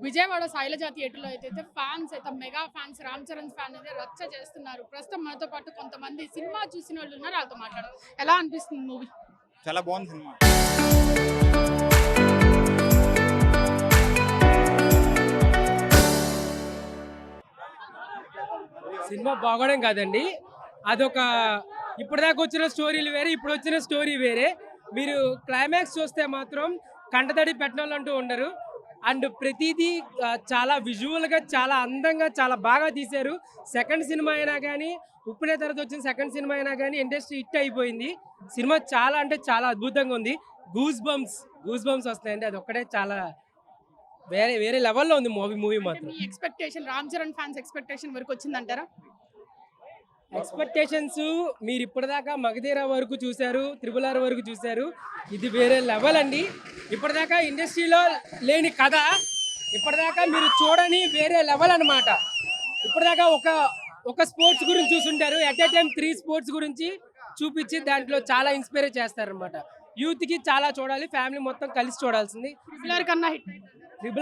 విజయవాడ శైలజ థియేటర్లో అయితే ఫ్యాన్స్ అయితే mega fans Ram Charan fan అయితే రచ్చ చేస్తున్నారు. ప్రస్తుతం మనతో పాటు కొంతమంది సినిమా చూసిన వాళ్ళు ఉన్నారు. వాళ్ళతో మాట్లాడదాం. ఎలా అనిపిస్తుంది మూవీ? చాలా బాగుంది సినిమా. సినిమా బాగోవడం కాదండి, అదొక ఇప్పటిదాకా వచ్చిన స్టోరీలు వేరే, ఇప్పుడు వచ్చిన స్టోరీ వేరే. మీరు క్లైమాక్స్ చూస్తే మాత్రం కంటతడి పెట్టాలంటూ ఉండరు. అండ్ ప్రతిదీ చాలా విజువల్గా చాలా అందంగా చాలా బాగా తీశారు. సెకండ్ సినిమా అయినా కానీ, ఉప్పునే తర్వాత వచ్చిన సెకండ్ సినిమా అయినా కానీ ఇండస్ట్రీ హిట్ అయిపోయింది. సినిమా చాలా అంటే చాలా అద్భుతంగా ఉంది. గూస్ బంప్స్ వస్తాయండి. అది ఒక్కడే చాలా వేరే వేరే లెవెల్లో ఉంది మూవీ మాత్రం. మీ expectation Ram Charan fans expectation వరకు వచ్చిందంటారా? ఎక్స్పెక్టేషన్స్ మీరు ఇప్పటిదాకా మగధీర వరకు చూశారు, త్రిబుల్ R వరకు చూశారు. ఇది వేరే లెవెల్ అండి. ఇప్పటిదాకా ఇండస్ట్రీలో లేని కథ ఇప్పటిదాకా మీరు చూడని వేరే లెవెల్ అనమాట. ఇప్పటిదాకా ఒక స్పోర్ట్స్ గురించి చూసుంటారు, ఎట్ ఏ టైం 3 స్పోర్ట్స్ గురించి చూపించి దాంట్లో చాలా ఇన్స్పైర్ చేస్తారనమాట. యూత్కి చాలా చూడాలి, ఫ్యామిలీ మొత్తం కలిసి చూడాల్సింది. ట్రిపుల్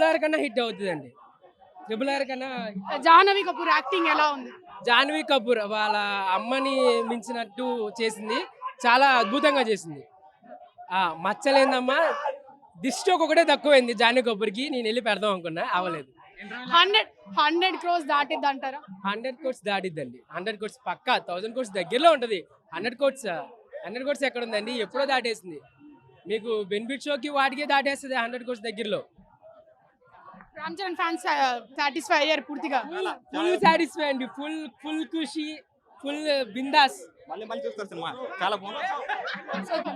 ఆర్ కన్నా హిట్ అవుతుందండి. ట్రిపుల్ R కన్నా. జాహ్నవి కపూర్ యాక్టింగ్ ఎలా ఉంది? జాహ్నవి కపూర్ వాళ్ళ అమ్మని మించినట్టు చేసింది, చాలా అద్భుతంగా చేసింది. మచ్చలేదమ్మా, దిష్టి ఒకటే తక్కువైంది జాహ్నవి కపూర్కి. నేను వెళ్ళి పెడదాం అనుకున్నా, అవ్వలేదు. 100 crores దాటిద్ది అంటారా? 100 crores దాటిద్దండి. 100 crores పక్కా. 1000 crores దగ్గరలో ఉంటుంది. 100 crores ఎక్కడ ఉందండి? ఎప్పుడో దాటేసింది. మీకు బెనిఫిట్ షోకి వాటికే దాటేస్తుంది 100 crores దగ్గరలో. రామ్ చరణ్ ఫ్యాన్స్ సాటిస్ఫై అయ్యారు పూర్తిగా? ఫుల్ సాటిస్ఫై అండి, ఫుల్ ఖుషి, ఫుల్ బిందాస్. మళ్ళీ చూస్తారు సినిమా. చాలా బాగుంది.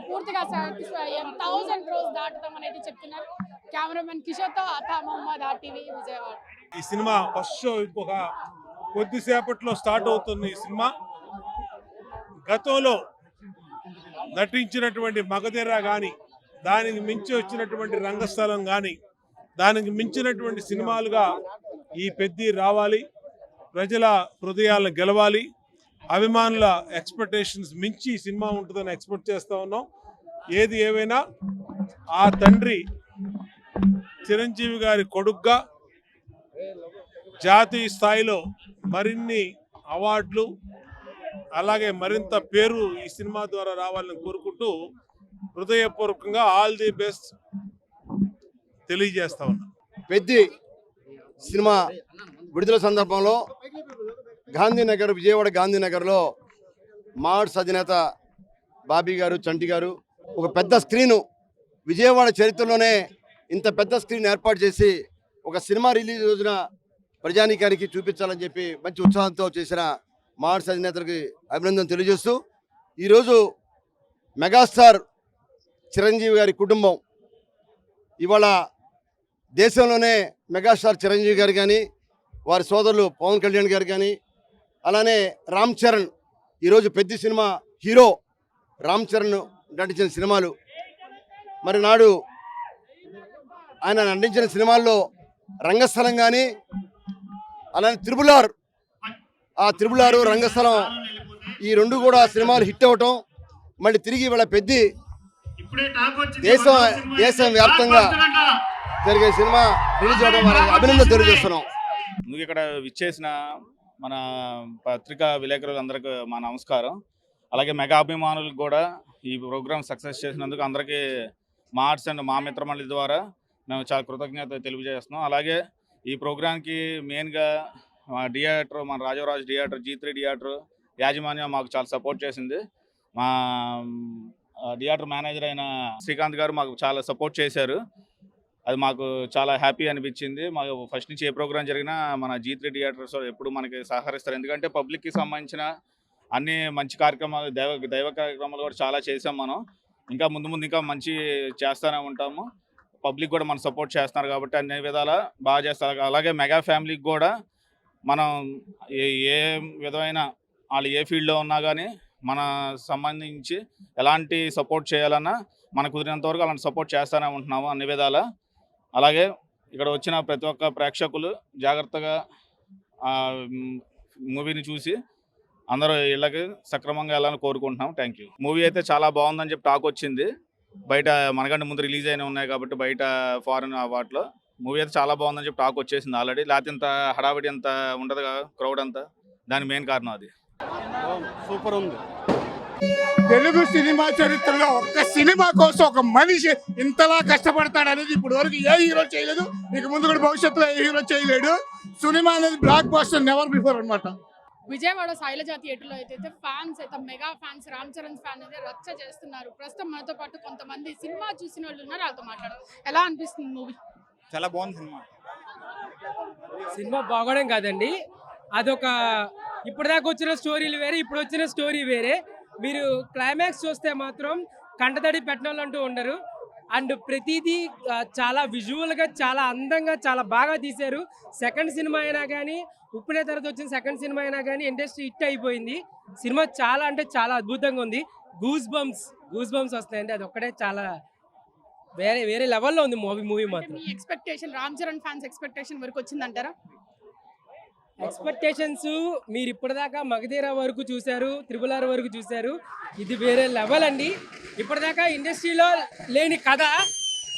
పూర్తిగా సాటిస్ఫై అయ్యారు. 1000 crores దాటుతామని అయితే చెప్తున్నారు. కెమెరామెన్ కిషోర్తో అతా మొహమ్మద్, RTV విజయవాడ. ఈ సినిమా ఫస్ట్ షో ఇంకొక కొద్దిసేపట్లో స్టార్ట్ అవుతుంది. ఈ సినిమా గతంలో నటించినటువంటి మగధీర కానీ, దానికి మించి వచ్చినటువంటి రంగస్థలం కానీ, దానికి మించినటువంటి సినిమాలుగా ఈ పెద్ది రావాలి, ప్రజల హృదయాలను గెలవాలి, అభిమానుల ఎక్స్పెక్టేషన్స్ మించి సినిమా ఉంటుందని ఎక్స్పెక్ట్ చేస్తూ ఉన్నాం. ఏది ఏమైనా ఆ తండ్రి చిరంజీవి గారి కొడుగ్గా జాతీయ స్థాయిలో మరిన్ని అవార్డులు అలాగే మరింత పేరు ఈ సినిమా ద్వారా రావాలని కోరుకుంటూ హృదయపూర్వకంగా ఆల్ ది బెస్ట్ తెలియజేస్తా ఉన్నా. పెద్ది సినిమా విడుదల సందర్భంలో విజయవాడ గాంధీనగర్లో మాడ్స్ అధినేత బాబీ గారు, చంటి గారు ఒక పెద్ద స్క్రీను, విజయవాడ చరిత్రలోనే ఇంత పెద్ద స్క్రీన్ ఏర్పాటు చేసి ఒక సినిమా రిలీజ్ రోజున ప్రజానీకానికి చూపించాలని చెప్పి మంచి ఉత్సాహంతో చేసిన మాడ్స్ అధినేతలకు అభినందన తెలియజేస్తూ, ఈరోజు మెగాస్టార్ చిరంజీవి గారి కుటుంబం ఇవాళ దేశంలోనే మెగాస్టార్ చిరంజీవి గారు కానీ, వారి సోదరులు పవన్ కళ్యాణ్ గారు కానీ, అలానే రామ్ చరణ్ ఈరోజు పెద్ద సినిమా హీరో రామ్ చరణ్ నటించిన సినిమాలు, మరి నాడు ఆయన నటించిన సినిమాల్లో రంగస్థలం కానీ, అలానే త్రిబుల్ R రంగస్థలం ఈ రెండు కూడా సినిమాలు హిట్ అవ్వటం, మళ్ళీ తిరిగి వీళ్ళ పెద్ది దేశం వ్యాప్తంగా జరిగే సినిమా రిలీజ్ అవ్వడం అభినందన తెలియజేస్తున్నాం. ముందుకు ఇక్కడ విచ్చేసిన మన పత్రికా విలేకరులందరికీ మా నమస్కారం. అలాగే మెగా అభిమానులకు కూడా ఈ ప్రోగ్రామ్ సక్సెస్ చేసినందుకు అందరికీ మా ఆర్ట్స్ అండ్ మా మిత్రమండలి ద్వారా మేము చాలా కృతజ్ఞత తెలియజేస్తున్నాం. అలాగే ఈ ప్రోగ్రాంకి మెయిన్గా మా థియేటర్, మన రాజవరాజ్ థియేటర్, G3 థియేటర్ యాజమాన్యం మాకు చాలా సపోర్ట్ చేసింది. మా థియేటర్ మేనేజర్ అయిన శ్రీకాంత్ గారు మాకు చాలా సపోర్ట్ చేశారు. అది మాకు చాలా హ్యాపీ అనిపించింది. మాకు ఫస్ట్ నుంచి ఏ ప్రోగ్రాం జరిగినా మన G3 థియేటర్స్ ఎప్పుడు మనకి సహకరిస్తారు. ఎందుకంటే పబ్లిక్కి సంబంధించిన అన్ని మంచి కార్యక్రమాలు, దైవ కార్యక్రమాలు కూడా చాలా చేసాం మనం. ఇంకా ముందు ఇంకా మంచి చేస్తూనే ఉంటాము. పబ్లిక్ కూడా మనం సపోర్ట్ చేస్తున్నారు కాబట్టి అన్ని విధాలా బాగా చేస్తారు. అలాగే మెగా ఫ్యామిలీకి కూడా మనం ఏ విధమైన వాళ్ళు ఏ ఫీల్డ్లో ఉన్నా కానీ మన సంబంధించి ఎలాంటి సపోర్ట్ చేయాలన్నా మనకు కుదిరినంత వరకు అలాంటి సపోర్ట్ చేస్తూనే ఉంటున్నాము అన్ని విధాలా. అలాగే ఇక్కడ వచ్చిన ప్రతి ఒక్క ప్రేక్షకులు జాగ్రత్తగా మూవీని చూసి అందరూ ఇళ్ళకి సక్రమంగా వెళ్ళాలని కోరుకుంటున్నాం. Thank you. మూవీ అయితే చాలా బాగుందని చెప్పి టాక్ వచ్చింది. బయట మనకంటే ముందు రిలీజ్ అయినా ఉన్నాయి కాబట్టి బయట ఫారెన్ వాటిలో మూవీ అయితే చాలా బాగుందని చెప్పి టాక్ వచ్చేసింది ఆల్రెడీ. లేకపోతే ఇంత హడావిడి అంత ఉండదు క్రౌడ్ అంతా. దానికి మెయిన్ కారణం అది. సూపర్ ఉంది. తెలుగు సినిమా చరిత్రలో ఒక్క సినిమా కోసం ఒక మనిషి ఇంతలా కష్టపడతాడనేది ఇప్పుడు వరకు ఏ హీరో చేయలేదు, ఇక ముందు కూడా భవిష్యత్తులో ఏ హీరో చేయలేడు. సినిమా అనేది బ్లాక్ బాస్టర్ నెవర్ బిఫోర్ అన్నమాట. విజయవాడ శైలజ థియేటర్లో అయితే ఫ్యాన్స్ అయితే mega fans Ram Charan fan అయితే రచ్చ చేస్తున్నారు. ప్రస్తుతం మనతో పాటు కొంతమంది సినిమా చూసిన వాళ్ళు ఉన్నారు, వాళ్ళతో మాట్లాడడం. ఎలా అనిపిస్తుంది మూవీ? చాలా బాగుంది సినిమా. సినిమా బాగోడం కాదండి, అదొక ఇప్పటిదాకా వచ్చిన స్టోరీలు వేరే, ఇప్పుడు వచ్చిన స్టోరీ వేరే. మీరు క్లైమాక్స్ చూస్తే మాత్రం కంటతడి పెట్టాలంటూ ఉండరు. అండ్ ప్రతిదీ చాలా విజువల్గా చాలా అందంగా చాలా బాగా తీశారు. సెకండ్ సినిమా అయినా కానీ, ఉప్పునే తర్వాత వచ్చిన సెకండ్ సినిమా అయినా కానీ ఇండస్ట్రీ హిట్ అయిపోయింది. సినిమా చాలా అంటే చాలా అద్భుతంగా ఉంది. గూస్ బంప్స్ వస్తాయండి. అది ఒక్కటే చాలా వేరే వేరే లెవెల్లో ఉంది మూవీ మాత్రం. మీ expectation Ram Charan fans expectation వరకు వచ్చిందంటారా? ఎక్స్పెక్టేషన్స్ మీరు ఇప్పటిదాకా మగధీర వరకు చూశారు, త్రిబుల్ వరకు చూశారు. ఇది వేరే లెవెల్ అండి. ఇప్పటిదాకా ఇండస్ట్రీలో లేని కథ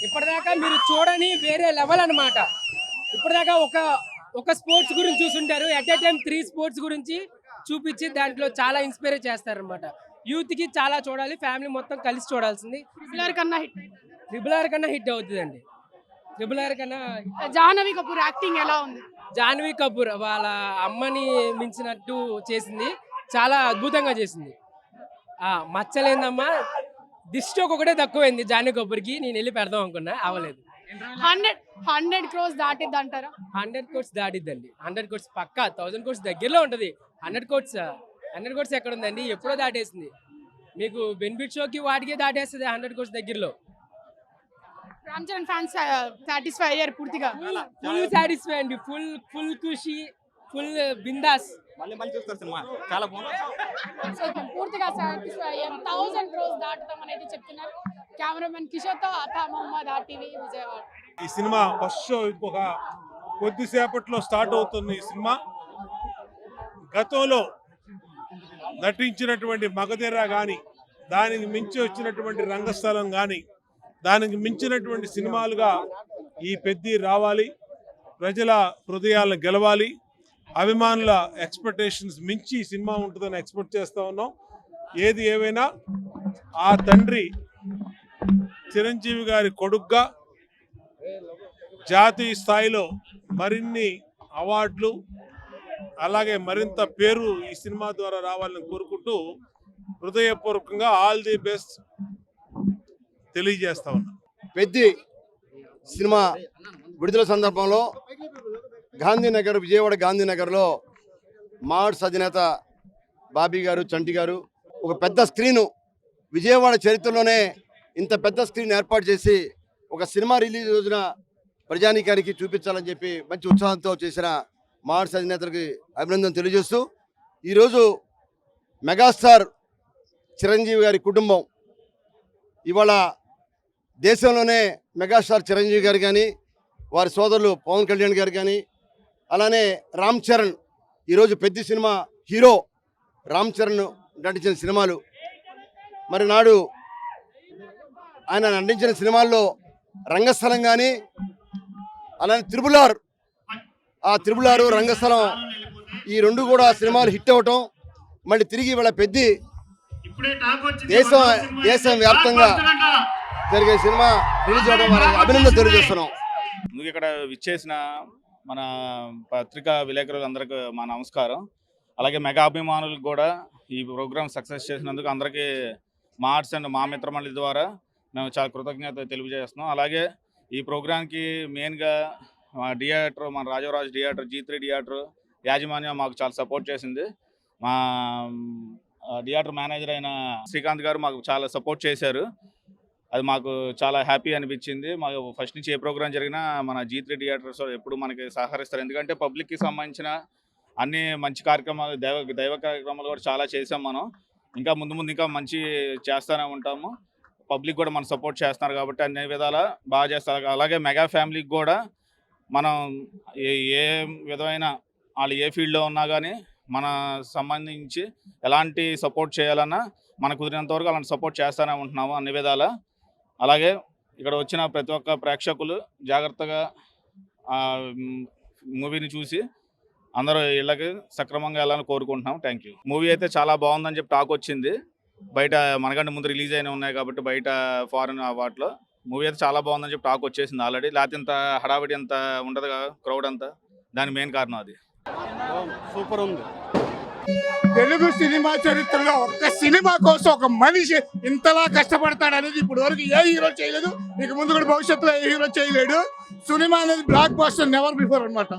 ఇప్పటిదాకా మీరు చూడని వేరే లెవెల్ అన్నమాట. ఇప్పటిదాకా ఒక స్పోర్ట్స్ గురించి చూసుంటారు, ఎట్ ఏ టైం 3 స్పోర్ట్స్ గురించి చూపించి దాంట్లో చాలా ఇన్స్పైర్ చేస్తారనమాట. యూత్కి చాలా చూడాలి, ఫ్యామిలీ మొత్తం కలిసి చూడాల్సింది. త్రిబుల్ ఆర్ కన్నా హిట్ అవుతుందండి. త్రిబుల్ ఆర్ కన్నా జాహ్నవి కపూర్ యాక్టింగ్ ఎలా ఉంది? జాహ్నవి కపూర్ వాళ్ళ అమ్మని మించినట్టు చేసింది, చాలా అద్భుతంగా చేసింది. మచ్చలేదమ్మా, దిష్టి ఒకటే తక్కువైంది జాహ్నవి కపూర్కి. నేను వెళ్ళి పెడదాం అనుకున్నా, అవ్వలేదు. 100 crores దాటిద్ది అంటారా? 100 crores దాటిద్దండి. 100 crores పక్కా. 1000 crores దగ్గరలో ఉంటుంది. 100 crores ఎక్కడ ఉందండి? ఎప్పుడో దాటేసింది. మీకు బెనిఫిట్ షోకి వాటికే దాటేస్తుంది 100 crores దగ్గరలో. రామ్ చరణ్ ఫ్యాన్స్ సాటిస్ఫై అయ్యారు పూర్తిగా? ఫుల్ సాటిస్ఫై అండి, ఫుల్ ఖుషి, ఫుల్ బిందాస్. మళ్ళీ చూస్తారు సినిమా, చాలా బాగుంది. సో పూర్తిగా సాటిస్ఫై అయ్యారు. 1000 crores దాటుతాం అనేది చెప్తున్నారు. కెమెరామెన్ కిషోర్తో అతా మొహమ్మద్, RTV విజయవాడ. ఈ సినిమా ఫస్ట్ షో ఇంకొక కొద్దిసేపట్లో స్టార్ట్ అవుతుంది. ఈ సినిమా గతంలో నటించినటువంటి మగధీర కానీ, దానికి మించి వచ్చినటువంటి రంగస్థలం కానీ, దానికి మించినటువంటి సినిమాలుగా ఈ పెద్ది రావాలి, ప్రజల హృదయాలను గెలవాలి, అభిమానుల ఎక్స్పెక్టేషన్స్ మించి ఈ సినిమా ఉంటుందని ఎక్స్పెక్ట్ చేస్తూ ఉన్నాం. ఏది ఏమైనా ఆ తండ్రి చిరంజీవి గారి కొడుగ్గా జాతీయ స్థాయిలో మరిన్ని అవార్డులు అలాగే మరింత పేరు ఈ సినిమా ద్వారా రావాలని కోరుకుంటూ హృదయపూర్వకంగా ఆల్ ది బెస్ట్ తెలియజేస్తా ఉన్నా. పెద్ది సినిమా విడుదల సందర్భంలో గాంధీనగర్, విజయవాడ గాంధీనగర్లో మాడ్స్ అధినేత బాబీ గారు, చంటి గారు ఒక పెద్ద స్క్రీను, విజయవాడ చరిత్రలోనే ఇంత పెద్ద స్క్రీన్ ఏర్పాటు చేసి ఒక సినిమా రిలీజ్ రోజున ప్రజానీకానికి చూపించాలని చెప్పి మంచి ఉత్సాహంతో చేసిన మాడ్స్ అధినేతలకు అభినందన తెలియజేస్తూ, ఈరోజు మెగాస్టార్ చిరంజీవి గారి కుటుంబం ఇవాళ దేశంలోనే మెగాస్టార్ చిరంజీవి గారు కానీ, వారి సోదరులు పవన్ కళ్యాణ్ గారు కానీ, అలానే రామ్ చరణ్, ఈరోజు పెద్ద సినిమా హీరో రామ్ చరణ్ నటించిన సినిమాలు, మరి నాడు ఆయన నటించిన సినిమాల్లో రంగస్థలం కానీ, అలానే త్రిబుల్ ఆర్ రంగస్థలం, ఈ రెండు కూడా సినిమాలు హిట్ అవ్వటం, మళ్ళీ తిరిగి ఇవాళ పెద్ది దేశం వ్యాప్తంగా జరిగే సినిమా రిలీజ్ అవ్వడం వారికి అభినందన తెలియజేస్తున్నాం. ముందుగా ఇక్కడ విచ్చేసిన మన పత్రికా విలేకరులందరికీ మా నమస్కారం. అలాగే మెగా అభిమానులకు కూడా ఈ ప్రోగ్రామ్ సక్సెస్ చేసినందుకు అందరికీ మా ఆర్ట్స్ అండ్ మా మిత్రమండలి ద్వారా మేము చాలా కృతజ్ఞత తెలియజేస్తున్నాం. అలాగే ఈ ప్రోగ్రాంకి మెయిన్గా మా థియేటర్, మన రాజవరాజ్ థియేటర్, G3 థియేటర్ యాజమాన్యం మాకు చాలా సపోర్ట్ చేసింది. మా థియేటర్ మేనేజర్ అయిన శ్రీకాంత్ గారు మాకు చాలా సపోర్ట్ చేశారు. అది మాకు చాలా హ్యాపీ అనిపించింది. మాకు ఫస్ట్ నుంచి ఏ ప్రోగ్రాం జరిగినా మన G3 థియేటర్స్ ఎప్పుడు మనకి సహకరిస్తారు. ఎందుకంటే పబ్లిక్కి సంబంధించిన అన్ని మంచి కార్యక్రమాలు, దైవ కార్యక్రమాలు కూడా చాలా చేసాం మనం. ఇంకా ముందు ఇంకా మంచి చేస్తూనే ఉంటాము. పబ్లిక్ కూడా మన సపోర్ట్ చేస్తున్నారు కాబట్టి అన్ని విధాలా బాగా చేస్తారు. అలాగే మెగా ఫ్యామిలీకి కూడా మనం ఏ విధమైన వాళ్ళు ఏ ఫీల్డ్లో ఉన్నా కానీ మన సంబంధించి ఎలాంటి సపోర్ట్ చేయాలన్నా మన కుదిరినంత వరకు అలాంటి సపోర్ట్ చేస్తూనే ఉంటున్నాము అన్ని విధాలా. అలాగే ఇక్కడ వచ్చిన ప్రతి ఒక్క ప్రేక్షకులు జాగ్రత్తగా మూవీని చూసి అందరూ ఇళ్ళకి సక్రమంగా వెళ్ళాలని కోరుకుంటున్నాం. Thank you. మూవీ అయితే చాలా బాగుందని చెప్పి టాక్ వచ్చింది. బయట మనకంటే ముందు రిలీజ్ అయినా ఉన్నాయి కాబట్టి బయట ఫారెన్ వాటిలో మూవీ అయితే చాలా బాగుందని చెప్పి టాక్ వచ్చేసింది ఆల్రెడీ. లేకపోతే ఇంత హడావిడి అంత ఉండదు కదా క్రౌడ్ అంతా. దాని మెయిన్ కారణం అది. సూపర్ ఉంది. తెలుగు సినిమా చరిత్రలో ఒక్క సినిమా కోసం ఒక మనిషి ఇంతలా కష్టపడతాడు అనేది ఇప్పుడు వరకు ఏ హీరో చేయలేదు, ఇక ముందు కూడా భవిష్యత్తులో ఏ హీరో చేయలేడు. సినిమా అనేది బ్లాక్ బస్టర్ నెవర్ బిఫోర్ అన్నమాట.